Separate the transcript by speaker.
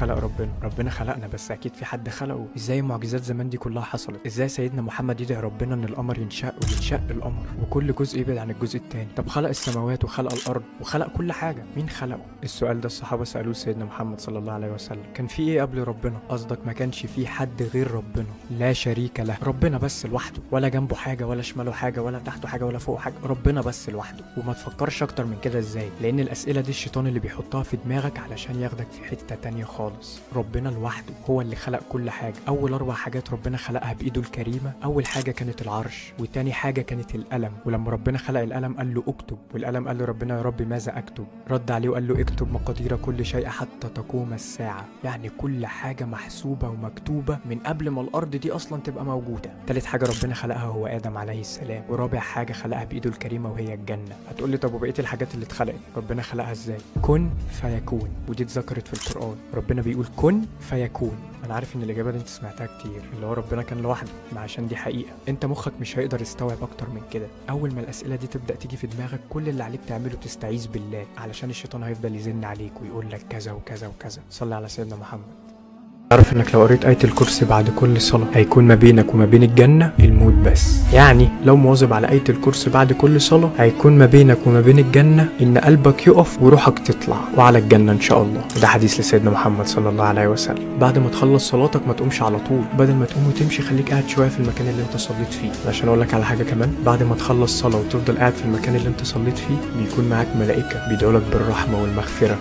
Speaker 1: خلق ربنا خلقنا، بس اكيد في حد خلقه. ازاي معجزات زمان دي كلها حصلت؟ ازاي سيدنا محمد يدعي ربنا ان القمر ينشق وينشق القمر وكل جزء يبعد عن الجزء التاني؟ طب خلق السماوات وخلق الارض وخلق كل حاجه، مين خلقه؟ السؤال ده الصحابه سالوه سيدنا محمد صلى الله عليه وسلم. كان في ايه قبل ربنا؟ قصدك ما كانش في حد غير ربنا، لا شريك له، ربنا بس لوحده، ولا جنبه حاجه ولا شماله حاجه ولا تحته حاجه ولا فوق حاجه، ربنا بس لوحده. وما تفكرش اكتر من كده. ازاي؟ لان الاسئله دي الشيطان اللي بيحطها في دماغك علشان ياخدك في حته تانية خالص. ربنا لوحده هو اللي خلق كل حاجه. اول 4 حاجات ربنا خلقها بايده الكريمه. اول حاجه كانت العرش، وتاني حاجه كانت القلم، ولما ربنا خلق القلم قال له اكتب، والقلم قال له ربنا يا رب ماذا اكتب؟ رد عليه وقال له اكتب مقادير كل شيء حتى تقوم الساعه. يعني كل حاجه محسوبه ومكتوبه من قبل ما الارض دي اصلا تبقى موجوده. تالت حاجه ربنا خلقها هو ادم عليه السلام، ورابع حاجه خلقها بايده الكريمه وهي الجنه. هتقول لي طب وبقيه الحاجات اللي اتخلقت ربنا خلقها ازاي؟ كن فيكون، ودي اتذكرت في القران. ربنا بيقول كن فيكون. انا عارف ان الاجابه دي انت سمعتها كتير، اللي هو ربنا كان لوحده، ما عشان دي حقيقه. انت مخك مش هيقدر يستوعب اكتر من كده. اول ما الاسئله دي تبدا تيجي في دماغك، كل اللي عليك تعمله تستعيذ بالله، علشان الشيطان هيفضل يزن عليك ويقول لك كذا وكذا وكذا. صلي على سيدنا محمد. تعرف انك لو قريت آية الكرسي بعد كل صلاة هيكون ما بينك وما بين الجنة الموت بس. يعني لو مواظب على آية الكرسي بعد كل صلاة هيكون ما بينك وما بين الجنة ان قلبك يقف وروحك تطلع وعلى الجنة ان شاء الله. وده حديث لسيدنا محمد صلى الله عليه وسلم. بعد ما تخلص صلاتك ما تقومش على طول، بدل ما تقوم وتمشي خليك قاعد شوية في المكان اللي انت صليت فيه. عشان اقول لك على حاجة كمان، بعد ما تخلص صلاة وتفضل قاعد في المكان اللي انت صليت فيه بيكون معاك ملائكة بيدعوا لك بالرحمة والمغفرة.